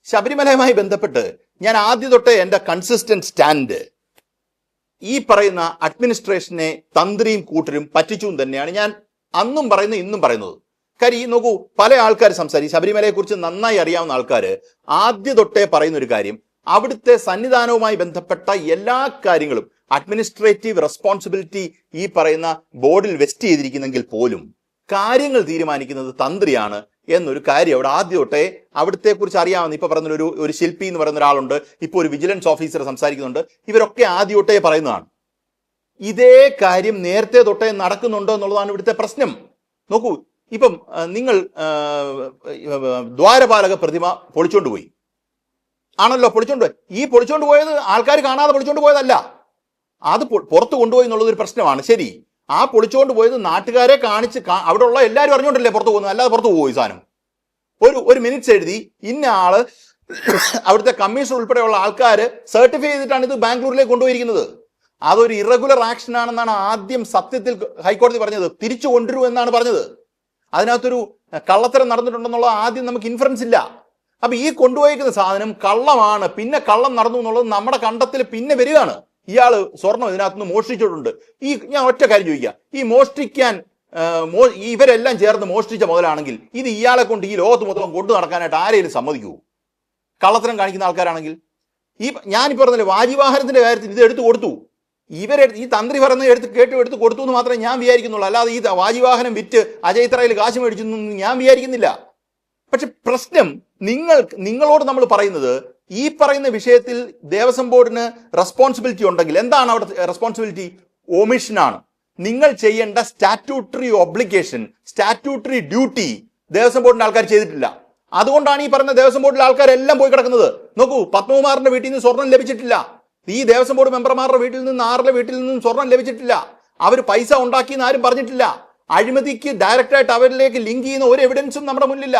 ശബരിമലയുമായി ബന്ധപ്പെട്ട് ഞാൻ ആദ്യം തൊട്ടേ എൻ്റെ കൺസിസ്റ്റന്റ് സ്റ്റാൻഡ് ഈ പറയുന്ന അഡ്മിനിസ്ട്രേഷനെ തന്ത്രിയും കൂട്ടരും പറ്റിച്ചു തന്നെയാണ് ഞാൻ അന്നും പറയുന്നത് ഇന്നും പറയുന്നത്. കാര്യം ഈ നോക്കൂ, പല ആൾക്കാർ സംസാരിക്കും, ശബരിമലയെക്കുറിച്ച് നന്നായി അറിയാവുന്ന ആൾക്കാർ ആദ്യം തൊട്ടേ പറയുന്ന ഒരു കാര്യം, അവിടുത്തെ സന്നിധാനവുമായി ബന്ധപ്പെട്ട എല്ലാ കാര്യങ്ങളും അഡ്മിനിസ്ട്രേറ്റീവ് റെസ്പോൺസിബിലിറ്റി ഈ പറയുന്ന ബോർഡിൽ വെസ്റ്റ് ചെയ്തിരിക്കുന്നെങ്കിൽ പോലും കാര്യങ്ങൾ തീരുമാനിക്കുന്നത് തന്ത്രിയാണ് എന്നൊരു കാര്യം അവിടെ ആദ്യം തൊട്ടേ അവിടുത്തെ കുറിച്ച് അറിയാവുന്ന, ഇപ്പൊ പറയുന്ന ഒരു ശില്പി എന്ന് പറയുന്ന ഒരാളുണ്ട്, ഇപ്പൊ ഒരു വിജിലൻസ് ഓഫീസർ സംസാരിക്കുന്നുണ്ട്, ഇവരൊക്കെ ആദ്യം തൊട്ടേ പറയുന്നതാണ്. ഇതേ കാര്യം നേരത്തെ തൊട്ടേ നടക്കുന്നുണ്ടോ എന്നുള്ളതാണ് ഇവിടുത്തെ പ്രശ്നം. നോക്കൂ, ഇപ്പം നിങ്ങൾ ദ്വാരപാലക പ്രതിമ പൊളിച്ചോണ്ട് പോയി ആണല്ലോ, ഈ പൊളിച്ചോണ്ട് പോയത് ആൾക്കാർ കാണാതെ പൊളിച്ചോണ്ട് പോയതല്ല, അത് പുറത്ത് കൊണ്ടുപോയി എന്നുള്ളത് ഒരു പ്രശ്നമാണ്. ശരി, ആ പൊളിച്ചോണ്ട് പോയത് നാട്ടുകാരെ കാണിച്ച് അവിടെ ഉള്ള എല്ലാവരും അറിഞ്ഞോണ്ടല്ലേ പുറത്ത് പോകുന്നത്, അല്ലാതെ പുറത്ത് പോകും. ഈ സാധനം ഒരു മിനിറ്റ്സ് എഴുതി ഇന്ന ആള് അവിടുത്തെ കമ്മീഷണർ ഉൾപ്പെടെയുള്ള ആൾക്കാർ സർട്ടിഫൈ ചെയ്തിട്ടാണ് ഇത് ബാംഗ്ലൂരിലേക്ക് കൊണ്ടുപോയിരിക്കുന്നത്. അതൊരു ഇറഗുലർ ആക്ഷൻ ആണെന്നാണ് ആദ്യം സത്യത്തിൽ ഹൈക്കോടതി പറഞ്ഞത്, തിരിച്ചു കൊണ്ടുവരൂ എന്നാണ് പറഞ്ഞത്. അതിനകത്തൊരു കള്ളത്തരം നടന്നിട്ടുണ്ടെന്നുള്ളത് ആദ്യം നമുക്ക് ഇൻഫറൻസ് ഇല്ല. അപ്പൊ ഈ കൊണ്ടുപോയിരിക്കുന്ന സാധനം കള്ളമാണ്, പിന്നെ കള്ളം നടന്നു എന്നുള്ളത് നമ്മുടെ കണ്ടത്തിൽ പിന്നെ വരികയാണ്. ഇയാള് സ്വർണം ഇതിനകത്തുനിന്ന് മോഷ്ടിച്ചിട്ടുണ്ട്. ഞാൻ ഒറ്റ കാര്യം ചോദിക്കുക, ഈ മോഷ്ടിക്കാൻ ഇവരെല്ലാം ചേർന്ന് മോഷ്ടിച്ച മുതലാണെങ്കിൽ ഇത് ഇയാളെ കൊണ്ട് ഈ ലോകത്ത് മൊത്തം കൊണ്ടു നടക്കാനായിട്ട് ആരെങ്കിലും സമ്മതിക്കൂ? കള്ളത്തരം കാണിക്കുന്ന ആൾക്കാരാണെങ്കിൽ. ഞാനിപ്പോൾ പറഞ്ഞില്ലേ, വാജിവാഹനത്തിന്റെ കാര്യത്തിൽ ഇത് എടുത്തു കൊടുത്തു, ഈ തന്ത്രി പറയുന്നത് എടുത്ത് കൊടുത്തു എന്ന് മാത്രമേ ഞാൻ വിചാരിക്കുന്നുള്ളൂ. അല്ലാതെ ഈ വാജിവാഹനം വിറ്റ് അജയ് തറയിൽ കാശ് മേടിച്ചു ഞാൻ വിചാരിക്കുന്നില്ല. പക്ഷെ പ്രശ്നം നിങ്ങളോട് നമ്മൾ പറയുന്നത്, ഈ പറയുന്ന വിഷയത്തിൽ ദേവസ്വം ബോർഡിന് റെസ്പോൺസിബിലിറ്റി ഉണ്ടെങ്കിൽ എന്താണ് അവിടെ റെസ്പോൺസിബിലിറ്റി? ഒമിഷനാണ്. നിങ്ങൾ ചെയ്യേണ്ട statutory obligation, statutory duty Devaswom ബോർഡിന്റെ ആൾക്കാർ ചെയ്തിട്ടില്ല. അതുകൊണ്ടാണ് ഈ പറയുന്ന ദേവസ്വം ബോർഡിലെ ആൾക്കാരെല്ലാം പോയി കിടക്കുന്നത്. നോക്കൂ, പത്മകുമാറിന്റെ വീട്ടിൽ നിന്ന് സ്വർണം ലഭിച്ചിട്ടില്ല, ഈ ദേവസ്വം ബോർഡ് മെമ്പർമാരുടെ വീട്ടിൽ നിന്ന്, ആരുടെ വീട്ടിൽ നിന്നും സ്വർണം ലഭിച്ചിട്ടില്ല. അവർ പൈസ ഉണ്ടാക്കിയെന്ന് ആരും പറഞ്ഞിട്ടില്ല. അഴിമതിക്ക് ഡയറക്റ്റായിട്ട് അവരിലേക്ക് ലിങ്ക് ചെയ്യുന്ന ഒരു എവിഡൻസും നമ്മുടെ മുന്നിലില്ല.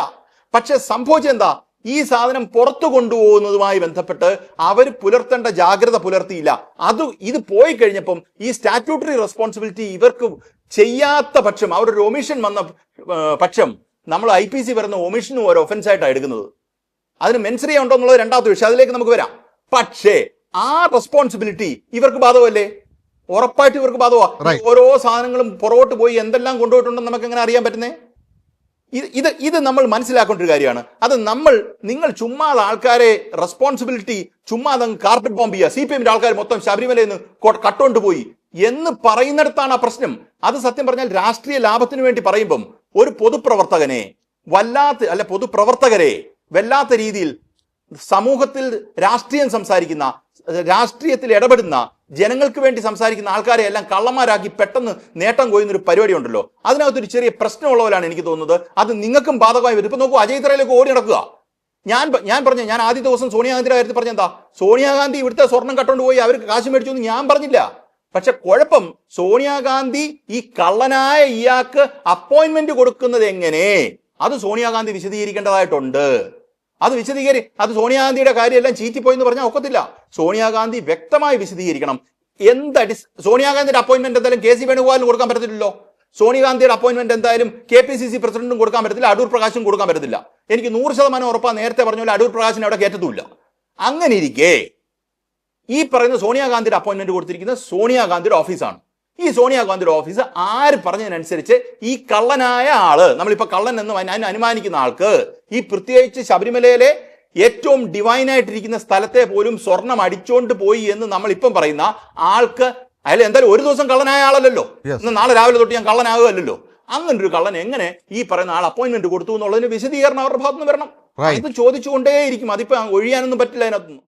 പക്ഷെ സംഭവിച്ചെന്താ, ഈ സാധനം പുറത്തു കൊണ്ടുപോകുന്നതുമായി ബന്ധപ്പെട്ട് അവർ പുലർത്തേണ്ട ജാഗ്രത പുലർത്തിയില്ല. ഇത് പോയി കഴിഞ്ഞപ്പം ഈ സ്റ്റാറ്റ്യൂട്ടറി റെസ്പോൺസിബിലിറ്റി ഇവർക്ക് ചെയ്യാത്ത പക്ഷം, അവരൊരു ഒമിഷൻ വന്ന പക്ഷം നമ്മൾ IPC വരുന്ന ഒമിഷനും ഒരു ഒഫൻസ് ആയിട്ടാണ് എടുക്കുന്നത്. അതിന് മെൻസറിയ ഉണ്ടോ എന്നുള്ളത് രണ്ടാമത്തെ വിഷയം, അതിലേക്ക് നമുക്ക് വരാം. പക്ഷേ ആ റെസ്പോൺസിബിലിറ്റി ഇവർക്ക് ബാധകമല്ലേ? ഉറപ്പായിട്ട് ഇവർക്ക് ബാധകമാണ്. ഓരോ സാധനങ്ങളും പുറകോട്ട് പോയി എന്തെല്ലാം കൊണ്ടുപോയിട്ടുണ്ടെന്ന് നമുക്ക് എങ്ങനെ അറിയാൻ പറ്റുന്നേ? ഇത് നമ്മൾ മനസ്സിലാക്കേണ്ട ഒരു കാര്യമാണ്. അത് നിങ്ങൾ ചുമ്മാതെ ആൾക്കാരെ റെസ്പോൺസിബിലിറ്റി ചുമ്മാതെ കാർപ്പറ്റ് ബോംബ് ചെയ്യുക, CPM ആൾക്കാർ മൊത്തം ശബരിമലയിൽ നിന്ന് കട്ടുകൊണ്ട് പോയി എന്ന് പറയുന്നിടത്താണ് ആ പ്രശ്നം. അത് സത്യം പറഞ്ഞാൽ രാഷ്ട്രീയ ലാഭത്തിന് വേണ്ടി പറയുമ്പം ഒരു പൊതുപ്രവർത്തകരെ വല്ലാത്ത രീതിയിൽ സമൂഹത്തിൽ രാഷ്ട്രീയം സംസാരിക്കുന്ന, രാഷ്ട്രീയത്തിൽ ഇടപെടുന്ന, ജനങ്ങൾക്ക് വേണ്ടി സംസാരിക്കുന്ന ആൾക്കാരെ എല്ലാം കള്ളന്മാരാക്കി പെട്ടെന്ന് നേട്ടം കൊയ്യുന്നൊരു പരിപാടി ഉണ്ടല്ലോ, അതിനകത്തൊരു ചെറിയ പ്രശ്നമുള്ളവരാണ് എനിക്ക് തോന്നുന്നത്. അത് നിങ്ങൾക്കും ബാധകമായി വരും. ഇപ്പൊ നോക്കൂ, അജയ് തറയിലേക്ക് ഓടി നടക്കുക. ഞാൻ ആദ്യ ദിവസം സോണിയാഗാന്ധിയുടെ കാര്യത്തിൽ പറഞ്ഞെന്താ, സോണിയാഗാന്ധി ഇവിടുത്തെ സ്വർണം കട്ടുകൊണ്ട് പോയി അവർക്ക് കാശ് മേടിച്ചു എന്ന് ഞാൻ പറഞ്ഞില്ല. പക്ഷെ കുഴപ്പം, സോണിയാഗാന്ധി ഈ കള്ളനായ ഇയാൾക്ക് അപ്പോയിന്റ്മെന്റ് കൊടുക്കുന്നത് എങ്ങനെ, അത് സോണിയാഗാന്ധി വിശദീകരിക്കേണ്ടതായിട്ടുണ്ട്. അത് സോണിയാഗാന്ധിയുടെ കാര്യമെല്ലാം ചീറ്റിപ്പോയെന്ന് പറഞ്ഞാൽ ഒക്കത്തില്ല. സോണിയാഗാന്ധി വ്യക്തമായി വിശദീകരിക്കണം. സോണിയാഗാന്ധിയുടെ അപ്പോയിന്റ്മെന്റ് എന്തായാലും KC വേണുഗോപാലിന് കൊടുക്കാൻ പറ്റത്തില്ലല്ലോ. സോണിയാഗാന്ധിയുടെ അപ്പോയിന്റ്മെന്റ് എന്തായാലും KPCC പ്രസിഡന്റും കൊടുക്കാൻ പറ്റത്തില്ല, അടൂർ പ്രകാശും കൊടുക്കാൻ പറ്റത്തില്ല. എനിക്ക് 100% ഉറപ്പാ, നേരത്തെ പറഞ്ഞ പോലെ അടൂർ പ്രകാശിനെ അവിടെ കയറ്റത്തുമില്ല. അങ്ങനെ ഇരിക്കെ ഈ പറയുന്ന സോണിയാഗാന്ധിയുടെ അപ്പോയിന്റ്മെന്റ് കൊടുത്തിരിക്കുന്നത് സോണിയാഗാന്ധിയുടെ ഓഫീസാണ്. ഈ സോണിയാഗാന്ധിയുടെ ഓഫീസ് ആര് പറഞ്ഞതിനനുസരിച്ച് ഈ കള്ളനായ ആള്, നമ്മളിപ്പോ കള്ളൻ എന്ന് അനുമാനിക്കുന്ന ആൾക്ക്, ഈ പ്രത്യേകിച്ച് ശബരിമലയിലെ ഏറ്റവും ഡിവൈനായിട്ടിരിക്കുന്ന സ്ഥലത്തെ പോലും സ്വർണം അടിച്ചോണ്ട് പോയി എന്ന് നമ്മൾ ഇപ്പം പറയുന്ന ആൾക്ക്, അയാൾ എന്തായാലും ഒരു ദിവസം കള്ളനായ ആളല്ലല്ലോ, ഇന്ന് നാളെ രാവിലെ തൊട്ട് ഞാൻ കള്ളനാകുമല്ലോ. അങ്ങനെ ഒരു കള്ളൻ എങ്ങനെ ഈ പറയുന്ന ആൾ അപ്പോയിന്റ്മെന്റ് കൊടുത്തു എന്നുള്ളതിന് വിശദീകരണം അവരുടെ ഭാഗത്തുനിന്ന് വരണം. ഇത് ചോദിച്ചുകൊണ്ടേയിരിക്കും. അതിപ്പോ ഒഴിയാനൊന്നും പറ്റില്ല അതിനകത്തുനിന്ന്.